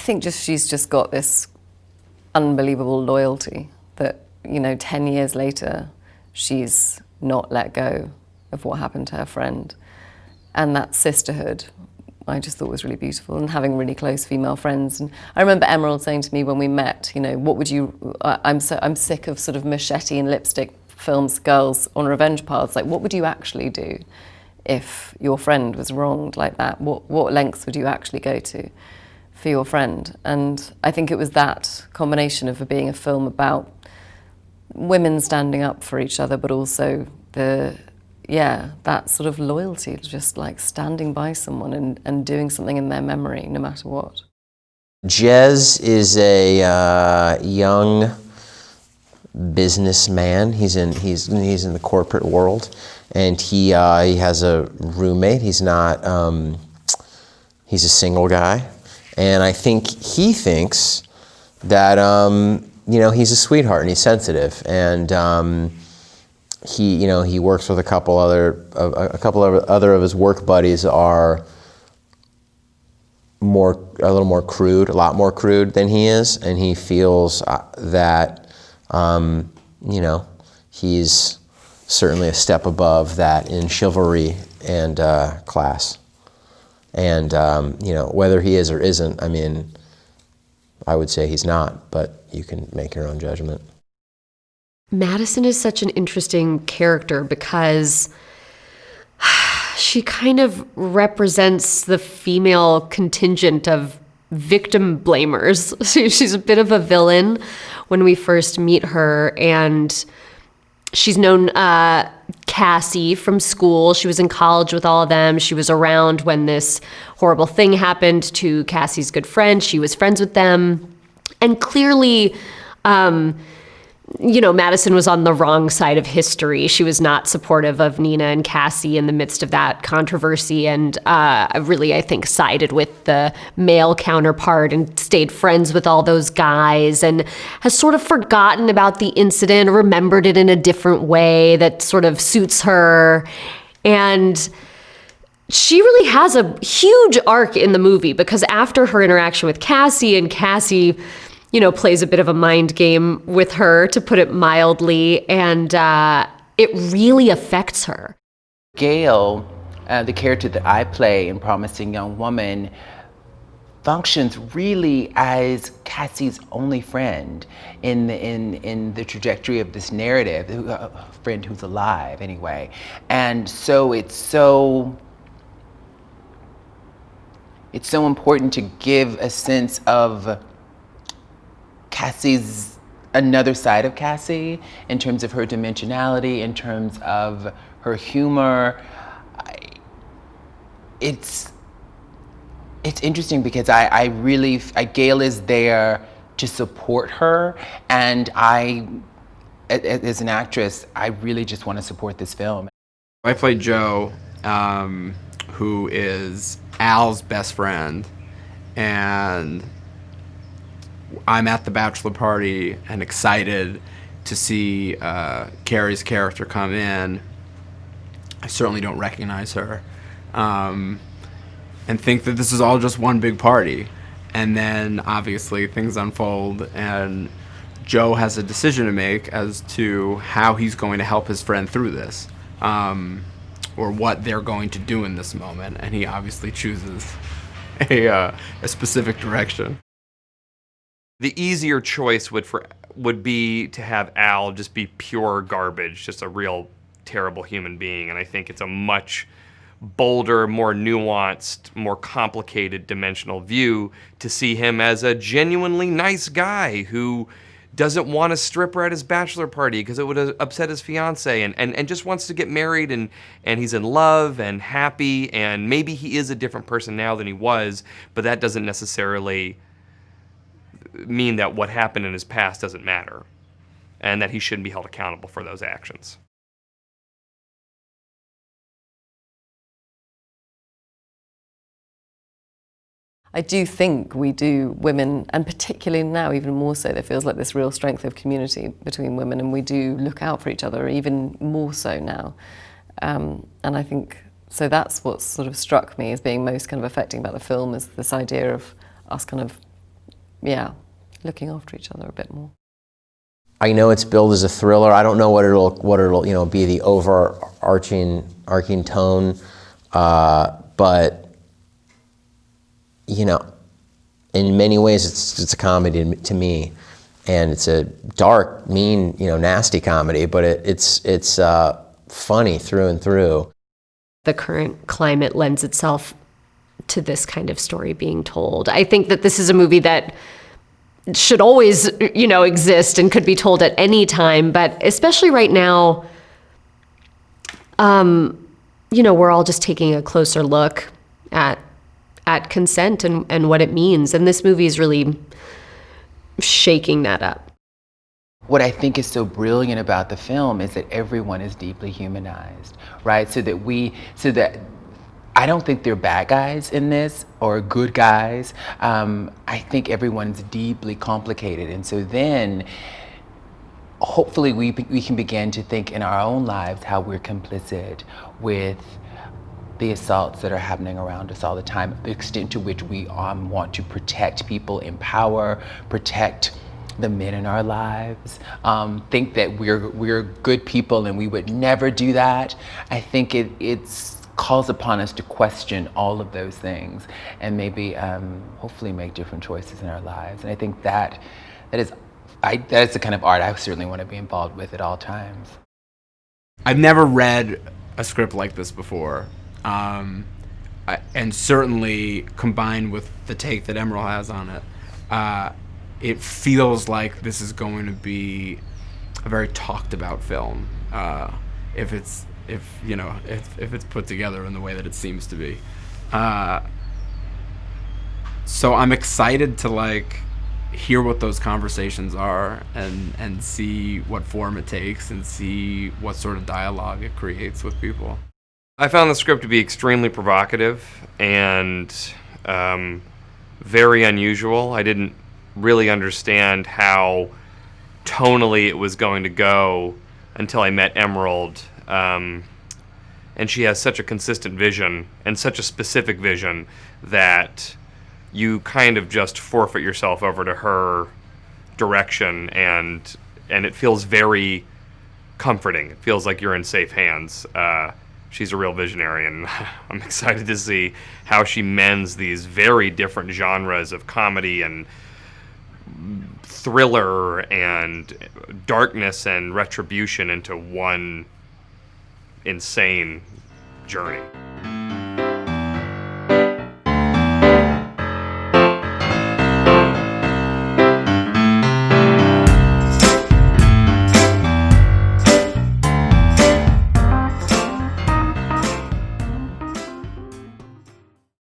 think she's just got this unbelievable loyalty that, 10 years later, she's not let go of what happened to her friend. And that sisterhood, I just thought was really beautiful, and having really close female friends. And I remember Emerald saying to me when we met, what would you, I'm sick of sort of machete and lipstick films, girls on revenge paths. Like, what would you actually do if your friend was wronged like that? What lengths would you actually go to for your friend? And I think it was that combination of it being a film about women standing up for each other, but also that sort of loyalty, just like standing by someone and doing something in their memory, no matter what. Jez is a young businessman. He's in the corporate world, and he has a roommate. He's not. He's a single guy, and I think he thinks that he's a sweetheart and he's sensitive, and he works with a couple other of his work buddies are a little more crude, a lot more crude than he is, and he feels that he's certainly a step above that in chivalry and class. And whether he is or isn't, I would say he's not, but you can make your own judgment. Madison is such an interesting character because she kind of represents the female contingent of victim blamers. She's a bit of a villain when we first meet her, and she's known Cassie from school. She was in college with all of them. She was around when this horrible thing happened to Cassie's good friend. She was friends with them. And clearly, Madison was on the wrong side of history. She was not supportive of Nina and Cassie in the midst of that controversy, and really, I think, sided with the male counterpart and stayed friends with all those guys, and has sort of forgotten about the incident, remembered it in a different way that sort of suits her. And she really has a huge arc in the movie, because after her interaction with Cassie, and Cassie plays a bit of a mind game with her, to put it mildly, and it really affects her. Gail, the character that I play in Promising Young Woman, functions really as Cassie's only friend in the trajectory of this narrative, a friend who's alive anyway. And so it's so important to give a sense of Cassie's, another side of Cassie, in terms of her dimensionality, in terms of her humor. It's interesting because Gail is there to support her, and as an actress, I really just want to support this film. I play Joe, who is Al's best friend, and I'm at the bachelor party and excited to see Carrie's character come in. I certainly don't recognize her, and think that this is all just one big party. And then obviously things unfold, and Joe has a decision to make as to how he's going to help his friend through this, or what they're going to do in this moment. And he obviously chooses a specific direction. The easier choice would be to have Al just be pure garbage, just a real terrible human being. And I think it's a much bolder, more nuanced, more complicated dimensional view to see him as a genuinely nice guy who doesn't want a stripper at his bachelor party because it would upset his fiance, and just wants to get married, and he's in love and happy, and maybe he is a different person now than he was, but that doesn't necessarily mean that what happened in his past doesn't matter, and that he shouldn't be held accountable for those actions. I do think we do, women, and particularly now even more so, there feels like this real strength of community between women, and we do look out for each other even more so now. And I think, so that's what sort of struck me as being most kind of affecting about the film, is this idea of us kind of yeah, looking after each other a bit more. I know it's billed as a thriller. I don't know what it'll be the overarching tone, but in many ways it's a comedy to me, and it's a dark, mean, nasty comedy, but it's funny through and through. The current climate lends itself to this kind of story being told. I think that this is a movie that should always, exist and could be told at any time, but especially right now, we're all just taking a closer look at consent and what it means, and this movie is really shaking that up. What I think is so brilliant about the film is that everyone is deeply humanized, right? So that I don't think they're bad guys in this or good guys. I think everyone's deeply complicated. And so then hopefully we can begin to think in our own lives how we're complicit with the assaults that are happening around us all the time, the extent to which we want to protect people in power, protect the men in our lives, think that we're good people and we would never do that. I think it's calls upon us to question all of those things and maybe hopefully make different choices in our lives. And I think that is the kind of art I certainly want to be involved with at all times. I've never read a script like this before, and certainly combined with the take that Emerald has on it, it feels like this is going to be a very talked about film, if it's put together in the way that it seems to be. So I'm excited to hear what those conversations are and see what form it takes and see what sort of dialogue it creates with people. I found the script to be extremely provocative and very unusual. I didn't really understand how tonally it was going to go until I met Emerald. And she has such a consistent vision and such a specific vision that you kind of just forfeit yourself over to her direction, and it feels very comforting. It feels like you're in safe hands. She's a real visionary, and I'm excited to see how she mends these very different genres of comedy and thriller and darkness and retribution into one insane journey.